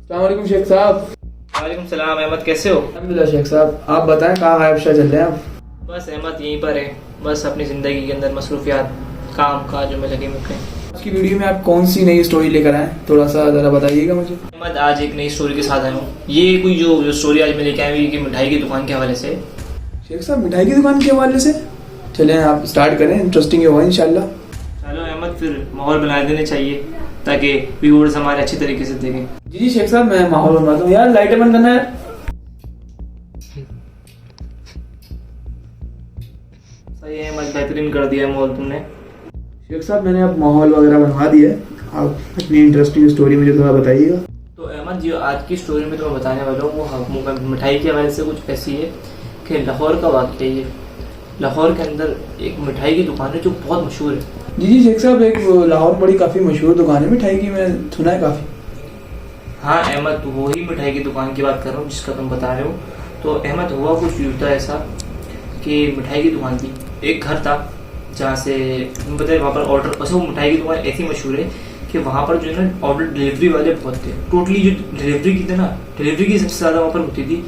अस्सलाम वालेकुम शेख साहब। वालेकुम सलाम। अहमद कैसे हो? अल्हम्दुलिल्लाह शेख साहब, आप बताएं कहाँ गायब चल रहे हैं आप? बस अहमद यहीं पर है, बस अपनी ज़िंदगी के अंदर मसरूफियात काम काजों में लगे हुए हैं। आज की वीडियो में आप कौन सी नई स्टोरी लेकर आए, थोड़ा सा ज़रा बताइएगा मुझे। अहमद आज एक नई स्टोरी के साथ आया हूँ। ये कोई जो स्टोरी आज मैं लेके आया हूँ ये कि मिठाई की दुकान के हवाले से। शेख साहब मिठाई की दुकान के हवाले से, चलें आप स्टार्ट करें, इंटरेस्टिंग होगा इंशाल्लाह। चलो अहमद फिर माहौल बना देने चाहिए ताकि व्यूअर्स हमारे अच्छी तरीके से देखें। जी शेख साहब, मैं माहौल बनवाता हूँ। यार लाइटें बंद करना है। सही है अहमद, बेहतरीन कर दिया माहौल तुमने। शेख साहब मैंने अब माहौल वगैरह बनवा दिया है, आप अपनी इंटरेस्टिंग स्टोरी मुझे थोड़ा बताइएगा। तो अहमद जो आज की स्टोरी में तुम्हें बताने वाला हूँ वो मिठाई के हवाले से कुछ ऐसी है कि लाहौर का वाक़या है। लाहौर के अंदर एक मिठाई की दुकान है जो बहुत मशहूर है। जी शेख साहब, एक लाहौर में बड़ी काफ़ी मशहूर दुकान है मिठाई की, मैं सुना है काफ़ी। हाँ अहमद, तो वही मिठाई की दुकान की बात कर रहा हूँ जिसका तुम बता रहे हो। तो अहमद हुआ कुछ यूँ था ऐसा कि मिठाई की दुकान थी, एक घर था जहाँ से तुम बताए वहाँ पर ऑर्डर। अच्छा वो मिठाई की दुकान ऐसी मशहूर है कि वहाँ पर जो है ना ऑर्डर डिलीवरी वाले बहुत थे। टोटली जो डिलीवरी की थे ना, डिलीवरी की सबसे ज़्यादा वहाँ पर होती थी।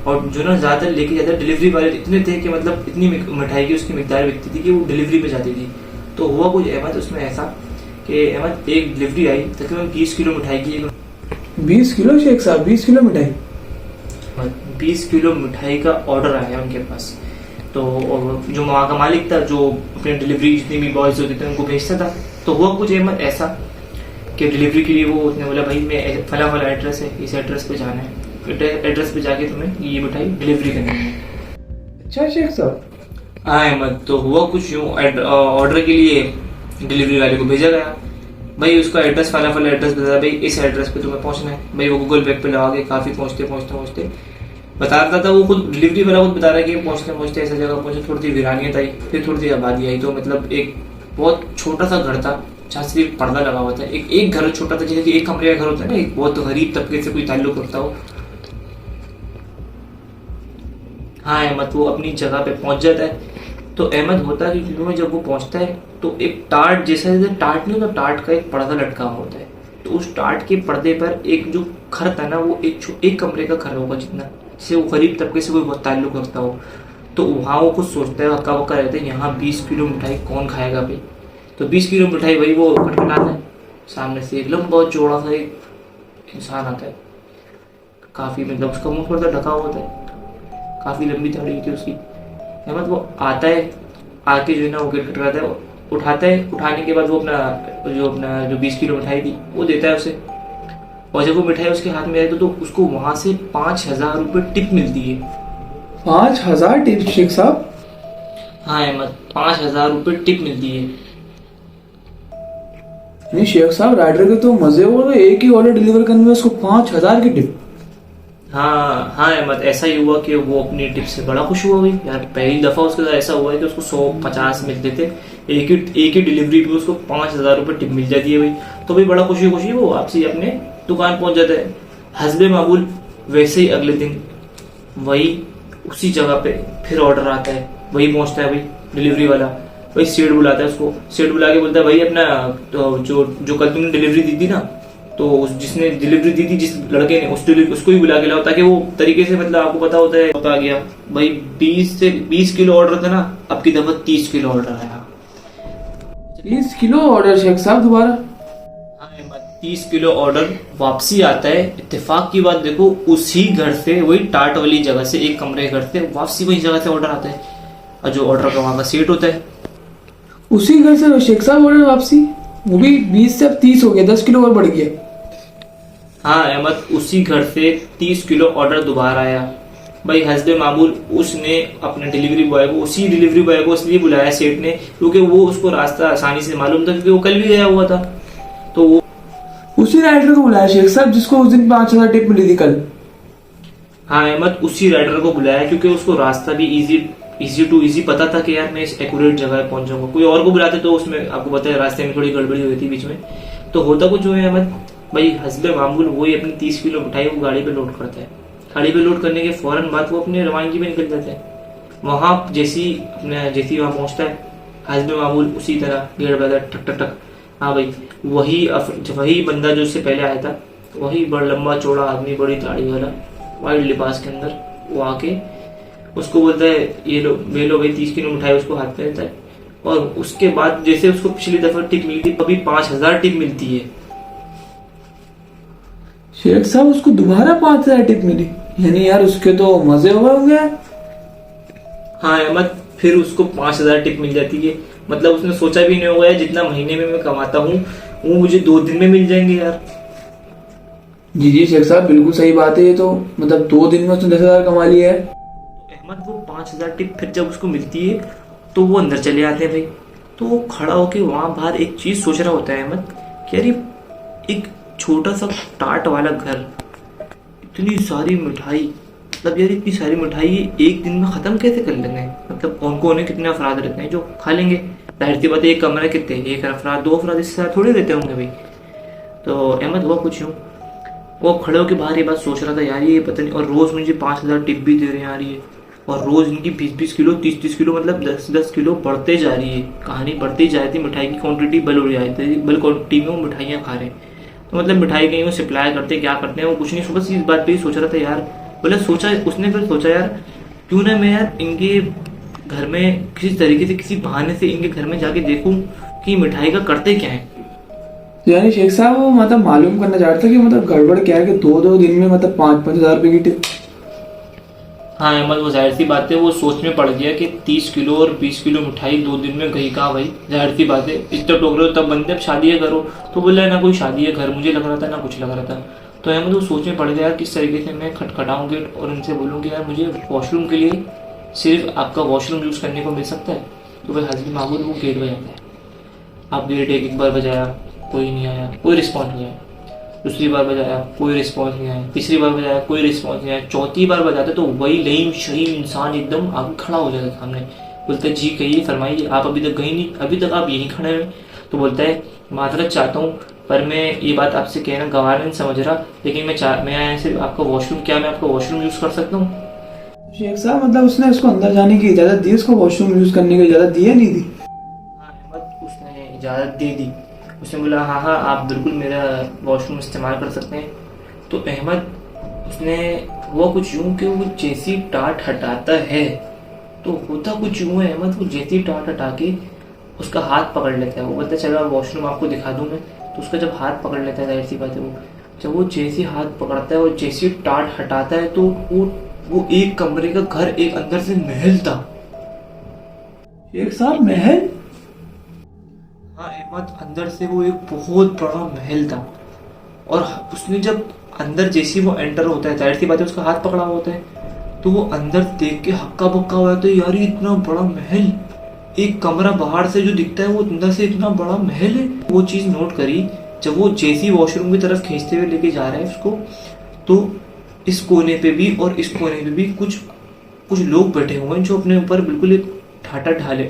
और जो ना ज़्यादा लेके ज़्यादा डिलीवरी वाले इतने थे कि मतलब इतनी मिठाई की उसकी मिकदार बिकती थी कि वो डिलीवरी पे जाती थी। तो हुआ कुछ अहमद उसमें ऐसा कि अहमद एक डिलीवरी आई तकरीबन 20 किलो मिठाई की। 20 किलो शेख साहब, 20 किलो मिठाई? 20 किलो मिठाई का ऑर्डर आया उनके पास। तो जो वहाँ का मालिक था, जो अपने डिलीवरी जितनी भी बॉयज होते थे उनको भेजता था। तो हुआ कुछ अहमद ऐसा कि डिलीवरी के लिए वो उसने बोला भाई मैं फला एड्रेस है, इस एड्रेस पे जाना है, एड्रेस पे जाके तुम्हें ये मिठाई डिलीवरी करनी है। अच्छा शेख साहब। हाँ अहमद, तो हुआ कुछ यूँ ऑर्डर के लिए डिलीवरी वाले को भेजा गया। भाई उसका एड्रेस फला एड्रेस बताया, भाई इस एड्रेस पे तुम्हें पहुंचना है। भाई वो गूगल मैप पे लगा के काफ़ी पहुंचते बता रहा था। वो खुद डिलीवरी वाला खुद बता रहा है कि पहुंचते ऐसा जगह पहुंचे, थोड़ी सी वीरानियत आई, फिर थोड़ी सी आबादी आई। तो मतलब एक बहुत छोटा सा घर था जहाँ सिर्फ पर्दा लगा हुआ था। एक घर छोटा था, जैसे कि एक कमरे का घर होता है ना, एक बहुत गरीब तबके से कोई ताल्लुक रखता हो। हाँ अहमद, वो अपनी जगह पे पहुंच जाता है। तो अहमद होता कि में जब वो पहुंचता है तो एक टार्ट जैसा, टार्ट नहीं होता, टार्ट का एक पर्दा लटका होता है। तो उस टार्ट के पर्दे पर एक जो घर था ना, वो एक कमरे का घर होगा जितना, जिससे वो गरीब तबके से कोई बहुत ताल्लुक रखता हो। तो वहाँ वो कुछ सोचता है, हक्का बक्का रहता है, यहाँ 20 किलो मिठाई कौन खाएगा भाई। तो 20 किलो मिठाई भाई वो खटखटाता है, सामने से एक लंबा चौड़ा सा एक इंसान आता है। काफ़ी मतलब उसका मुँह थोड़ा ढका हुआ होता है, काफ़ी लंबी दाढ़ी थी उसकी। अहमद वो आता है, आके जो है ना वो गेट खटखटाता है, उठाता है। उठाने के बाद वो अपना जो 20 किलो मिठाई थी वो देता है उसे। और जब वो मिठाई उसके हाथ में आई तो उसको वहां से 5,000 रुपये टिप मिलती है। 5,000 टिप शेख साहब? हाँ अहमद, 5,000 रुपये टिप मिलती है। नहीं शेख साहब, राइडर के तो मजे हो रहे, एक ही ऑर्डर डिलीवर करने में उसको 5,000 की टिप। हाँ अहमद, ऐसा ही हुआ कि वो अपनी टिप से बड़ा खुश हुआ भाई। यार पहली दफा उसके साथ ऐसा हुआ है कि उसको 150 मिलते थे, एक ही डिलीवरी पे उसको 5,000 रुपये टिप मिल जाती है भाई। तो भाई बड़ा खुशी वो वापसी अपने दुकान पहुंच जाता है। हस्बे मामूल वैसे ही अगले दिन वही उसी जगह पे फिर ऑर्डर आता है, वही पहुंचता है भाई डिलीवरी वाला। भाई सेठ बुलाता है उसको, सेठ बुला के बोलता है भाई अपना तो जो कल तुमने डिलीवरी दी थी ना, तो जिसने डिलीवरी दी थी जिस लड़के ने उसको ही बुला के लाओ, ताकि वो तरीके से मतलब आपको पता होता है पता गया भाई 20 किलो ऑर्डर था ना, अब की दफा 30 किलो ऑर्डर आया। 30 किलो ऑर्डर शेख साहब दोबारा? 30 किलो ऑर्डर वापसी आता है। इत्तेफाक की बात देखो, उसी घर से, वही टाट वाली जगह से, एक कमरे के घर से वापसी वही जगह से ऑर्डर आता है। और जो ऑर्डर का वहां का सेट होता है उसी घर से शेख साहब ऑर्डर वापसी, वो भी 20 से अब 30 हो गया, 10 किलो और बढ़ गया। हाँ अहमद, उसी घर से 30 किलो ऑर्डर दोबारा आया भाई। हस्बे मामूल उसने अपने डिलीवरी बॉय को, उसी डिलीवरी बॉय को इसलिए बुलाया सेठ ने क्योंकि वो उसको रास्ता आसानी से मालूम था, क्योंकि वो कल भी गया हुआ था। तो वो उसी राइडर को बुलाया शेख साहब जिसको उस दिन 5,000 टिप मिली थी कल? हाँ अहमद, उसी राइडर को बुलाया क्योंकि उसको रास्ता भी इजी पता था कि यार मैं इस एक्यूरेट जगह पहुंच जाऊंगा। कोई और को बुलाते तो उसमें आपको पता है रास्ते में थोड़ी गड़बड़ी हुई थी बीच में। तो होता कुछ जो है अहमद भाई, हस्बे मामूल वही अपनी 30 किलो मिठाई वो गाड़ी पे लोड करता है। गाड़ी पे लोड करने के फौरन बाद वो अपने रवानगी में निकल जाता है। वहां जैसी वहां पहुंचता है, हस्बे मामूल उसी तरह गेट बजा ठक ठक ठक। हाँ भाई, वही बंदा जो उससे पहले आया था वही बड़ा लंबा चौड़ा आदमी, बड़ी दाढ़ी वाला, वाइट लिबास के अंदर, वो आके उसको बोलता है ये लो भाई 30 किलो मिठाई, उसको हाथ में देता है। और उसके बाद जैसे उसको पिछली दफा टिप मिली थी, अभी 5000 टिप मिलती है। शेख साहब उसको दोबारा 5000 टिप मिली, यानी यार उसके तो मजे हो गए होंगे यार। हाँ अहमद, फिर उसको 5000 टिप मिल जाती है। मतलब उसने सोचा भी नहीं होगा जितना महीने में मैं कमाता हूँ वो मुझे 2 दिन में मिल जाएंगे यार। जी जी शेख साहब, बिल्कुल सही बात है ये तो। मतलब 2 दिन में उसने 10,000 कमा लिया है। तो अहमद वो 5000 टिप फिर जब उसको मिलती है तो वो अंदर चले आते हैं भाई। तो वो खड़ा होके वहां बाहर एक चीज सोच रहा होता है अहमद कि यार एक छोटा सा टाट वाला घर, इतनी सारी मिठाई, मतलब यार इतनी सारी मिठाई ये एक दिन में खत्म कैसे कर लेंगे? मतलब कौन कौन है, कितने अफराद रहते हैं जो खा लेंगे? जाहिर सी बात है एक कमरे कितने, एक अफराद 2 अफराद इससे ज्यादा थोड़े रहते होंगे भाई। तो अहमद हुआ कुछ यूं, वो खड़े होकर बाहर ये बात सोच रहा था यार ये पता नहीं, और रोज मुझे 5000 टिप भी दे रहे हैं यार ये, और रोज इनकी 20-20 किलो 30-30 किलो मतलब 10-10 किलो बढ़ते जा रही है। कहानी बढ़ती जा रही थी, मिठाई की क्वांटिटी बल हो जाती है, बल क्वांटिटी में वो मिठाइयाँ खा रहे हैं। तो मतलब मिठाई कहीं वो सप्लाई करते क्या करते हैं वो कुछ नहीं, सुबह इस बात पे ही सोच रहा था यार। बोले सोचा उसने, फिर सोचा यार क्यों ना मैं यार इनके घर में किसी तरीके से, किसी बहाने से इनके घर में जाके देखूं कि मिठाई का करते क्या है। यानी शेख साहब वो मतलब मालूम करना चाहता था कि मतलब गड़बड़ क्या है कि 2-2 दिन में मतलब 5-5 हजार रुपए की टिप। हाँ अहमद, वो जाहिर सी बात है वो सोच में पड़ गया कि 30 किलो और 20 किलो मिठाई 2 दिन में गई कहाँ भाई। जाहिर सी बात है इतना टोक रहे हो तब बनते, अब शादी है करो तो बोला ना कोई शादी है घर मुझे लग रहा था ना कुछ लग रहा था। तो अहमद वो सोच में पड़ गया यार किस तरीके से मैं खटखटाऊँ गेट और उनसे बोलूँगी यार मुझे वॉशरूम के लिए सिर्फ आपका वॉशरूम यूज़ करने को मिल सकता है। तो भाई हजरत मामूद वो गेट बजाता है। आप गेट एक बार बजाया, कोई नहीं आया, कोई रिस्पॉन्स नहीं आया। दूसरी बार बजाया, कोई रिस्पॉन्स नहीं आया। तीसरी बार बजाया, कोई रिस्पॉन्स नहीं आया। चौथी बार बजाते तो वही लईम शरीम इंसान एकदम आगे खड़ा हो जाता सामने, बोलता है जी कहिए फरमाइए, आप अभी तक गई नहीं, अभी तक आप यहीं खड़े हैं। तो बोलता है माजरत चाहता हूँ पर मैं ये बात आपसे कहना गवार नहीं समझ रहा, लेकिन मैं आया सिर्फ आपका वॉशरूम, क्या मैं आपका वॉशरूम यूज़ कर सकता हूँ? शेख साहब मतलब उसने उसको अंदर जाने की इजाजत दी, उसको वॉशरूम यूज करने की इजाजत दी या नहीं दी? हाँ अहमद, उसने इजाज़त दे दी। उसने बोला हाँ हाँ आप बिल्कुल मेरा वॉशरूम इस्तेमाल कर सकते हैं। तो अहमद उसने हुआ कुछ यूं कि वो जैसी टाट हटाता है तो होता कुछ यूं है अहमद, वो जैसी टाट हटा के उसका हाथ पकड़ लेता है। वो बोलता है चलो वॉशरूम आपको दिखा दूं मैं। तो उसका जब हाथ पकड़ लेता है, जाहिर सी बात है वो जब वो जैसी हाथ पकड़ता है और जैसी टाट हटाता है तो वो एक कमरे का घर एक अंदर से महल था। शेख साहब महल? हाँ अहमद, अंदर से वो एक बहुत बड़ा महल था। और उसने जब अंदर जैसे वो एंटर होता है, जाहिर सी बात है उसका हाथ पकड़ा हुआ होता है, तो वो अंदर देख के हक्का बक्का हुआ है। तो यार ये इतना बड़ा महल, एक कमरा बाहर से जो दिखता है वो अंदर से इतना बड़ा महल है। वो चीज नोट करी जब वो जैसी वॉशरूम की तरफ खींचते हुए लेके जा रहे हैं उसको, तो इस कोने पे भी और इस कोने पे भी कुछ लोग बैठे हुए हैं जो अपने ऊपर बिल्कुल एक ढाटा ढाले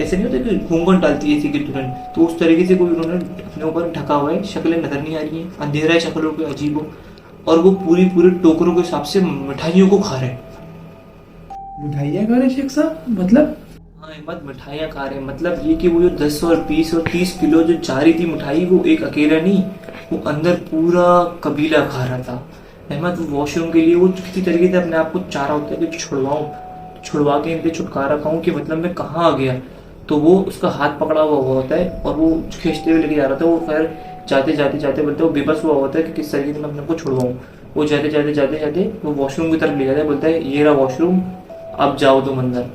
ऐसे नहीं होता कि घूंघट डालती है इसी की तुरंत, तो उस तरीके से कोई उन्होंने अपने ऊपर ढका हुआ है। शक्लें नजर नहीं आ रही है, अंधेरा है, शक्लों के अजीब हो, और वो पूरे टोकरों के हिसाब से मिठाइयों को खा रहे हैं। मिठाइयाँ खा रहे शेख साहब मतलब? हाँ अहमद, मिठाइयाँ खा रहे हैं मतलब ये कि वो जो 10 और 20 और 30 किलो जो जा रही थी मिठाई, वो एक अकेला नहीं, वो अंदर पूरा कबीला खा रहा था। अहमद वो वॉशरूम के लिए वो किसी तरीके से अपने आप को चाह रहा होता है कि छुड़वा के इनसे छुटकारा पाऊँ कि मतलब मैं कहाँ आ गया। तो वो उसका हाथ पकड़ा हुआ होता है और वो खींचते हुए लेके जा रहा था। वो खैर जाते बोलते वो बेबस हुआ होता है कि किस तरीके से मैं अपने को छुड़वाऊँ। वो जाते वो वॉशरूम की तरफ ले जाता है, बोलता है ये रहा वॉशरूम, अब जाओ तुम अंदर।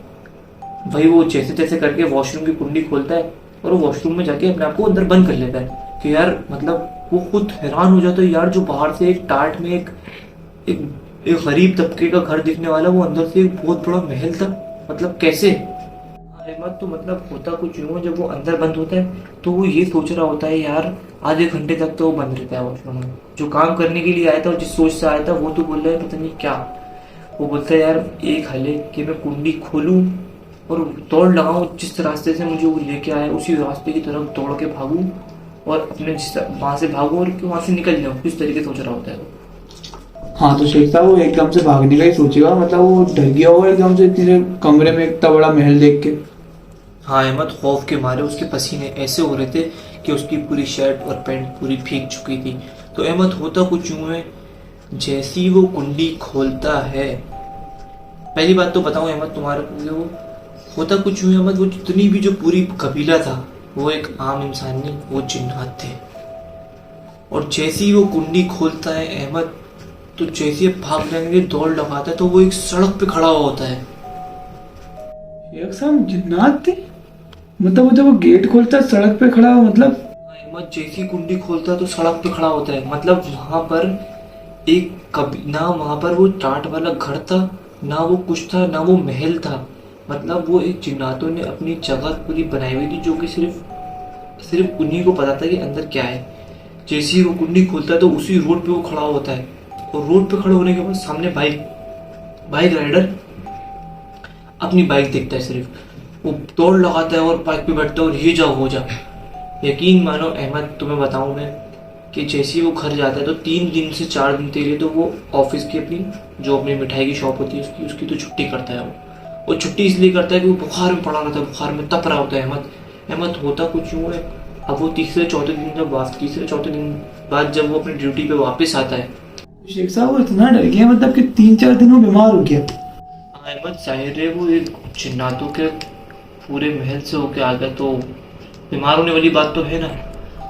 भाई वो जैसे करके वॉशरूम की कुंडी खोलता है और वो वॉशरूम में जाके अपने आप को अंदर बंद कर लेता है कि यार मतलब वो खुद हैरान हो जाता है यार, जो बाहर से एक टाट में एक गरीब तबके का घर दिखने वाला, वो अंदर से एक बहुत बड़ा महल था, मतलब कैसे? अहमद तो मतलब होता कुछ यूं है, जब वो अंदर बंद होता है तो वो ये सोच रहा होता है यार आधे घंटे तक तो वो बंद रहता है वॉशरूम में। जो काम करने के लिए आया था और जिस सोच से आया था वो तो बोल रहा है पता नहीं क्या। वो बोलता है यार एक हाल है कि मैं कुंडी खोलूं और दौड़ लगाऊं, जिस रास्ते से मुझे वो लेके आया उसी रास्ते की तरफ दौड़ के भागूं और अपने वहां से भागूं और वहां से निकल जाऊं, किस तरीके सोच रहा होता है वो। हाँ तो शेख साहब वो एकदम से भागने का ही सोचेगा, मतलब वो डर गया होगा एकदम से इतने कमरे में इतना बड़ा महल देख के। हाँ अहमद, खौफ के मारे उसके पसीने ऐसे हो रहे थे कि उसकी पूरी शर्ट और पैंट पूरी भीग चुकी थी। तो अहमद होता कुछ यूं है, जैसी वो कुंडी खोलता है, पहली बात तो बताऊं अहमद तुम्हारे को, वो होता कुछ यूं है अहमद, वो जितनी भी जो पूरी कबीला था वो एक आम इंसान नहीं, वो जिन्नात थे। और जैसे ही वो कुंडी खोलता है अहमद, तो जैसे ही भाग लेने के दौड़ लगाता है तो वो एक सड़क पे खड़ा हुआ होता है। शेख साहब जिन्नात थे? मतलब वो जब वो गेट खोलता है सड़क पे खड़ा हो, मतलब अहमद जैसी कुंडी खोलता है तो सड़क पे खड़ा होता है। मतलब वहां पर एक कभी ना वहां पर वो टाट वाला घर था, ना वो कुछ था, ना वो महल था। मतलब वो एक जिन्नातों ने अपनी जगह पूरी बनाई हुई थी, जो कि सिर्फ उन्हीं को पता था कि अंदर क्या है। जैसे ही वो कुंडी खोलता है तो उसी रोड पे वो खड़ा होता है, और रोड पे खड़े होने के बाद सामने बाइक राइडर अपनी बाइक देखता है, सिर्फ वो दौड़ लगाता है और बाइक पे बैठता है और ये जाओ हो जा। यकीन मानो अहमद, तुम्हें बताऊं मैं कि जैसे ही वो घर जाता है तो 3 दिन से 4 दिन के लिए तो वो ऑफिस की अपनी मिठाई की शॉप होती है उसकी तो छुट्टी करता है। वो छुट्टी इसलिए करता है कि वो बुखार में पड़ा रहता है, बुखार में तप रहा होता है। अहमद होता कुछ यूं है, अब वो तीसरे चौथे दिन बाद जब वो अपनी ड्यूटी पे वापस आता है, शेख साहब वो इतना डर गया मतलब कि 3-4 दिन वो बीमार हो गया। अहमद जाहिर है वो एक जिन्नातों के पूरे महल से होके आ गया, तो बीमार होने वाली बात तो है ना।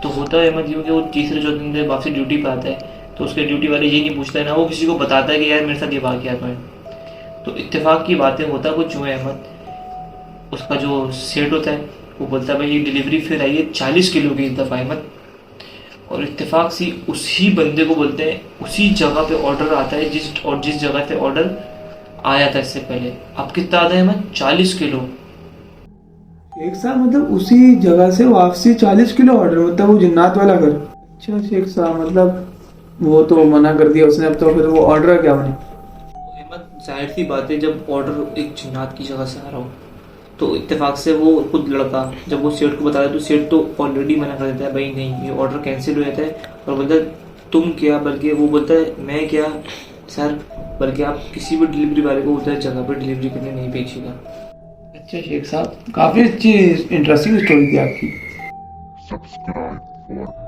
तो होता है अहमद यूँ कि वो तीसरे चौथे दिन वापसी ड्यूटी पे आता है, तो उसके ड्यूटी वाले ये नहीं पूछता है ना वो किसी को बताता है कि यार मेरे साथ ये वाक़या है। तो इत्तेफाक की बातें होता कुछ यूँ है अहमद, उसका जो सेट होता है वो बोलता है भाई ये डिलीवरी फिर आई है 40 किलो की इस दफ़ा अहमद, और इत्तेफाक सी उसी बंदे को बोलते हैं, उसी जगह पे ऑर्डर आता है जिस जगह पे ऑर्डर आया था इससे पहले। अब कितना आता है अहमद? 40 किलो। शेख साहब मतलब उसी जगह से वापसी 40 किलो ऑर्डर, मतलब वो जिन्नात वाला घर। अच्छा शेख साहब, मतलब वो तो मना कर दिया उसने, अब तो फिर वो ऑर्डर क्या बने? अहमद जाहिर सी बात है, जब ऑर्डर एक जिन्नात की जगह से आ रहा हो तो इत्तेफाक से वो खुद लड़का जब वो सेठ को बताता है तो सेठ तो ऑलरेडी मना कर देता है, भाई नहीं ये ऑर्डर कैंसिल हो जाता है। और बोलता है तुम क्या, बल्कि वो बोलता है मैं क्या सर, बल्कि आप किसी भी डिलीवरी वाले को उधर जगह पर डिलीवरी करने नहीं भेजिएगा। अच्छा शेख साहब, काफी अच्छी इंटरेस्टिंग स्टोरी थी आपकी। subscribe for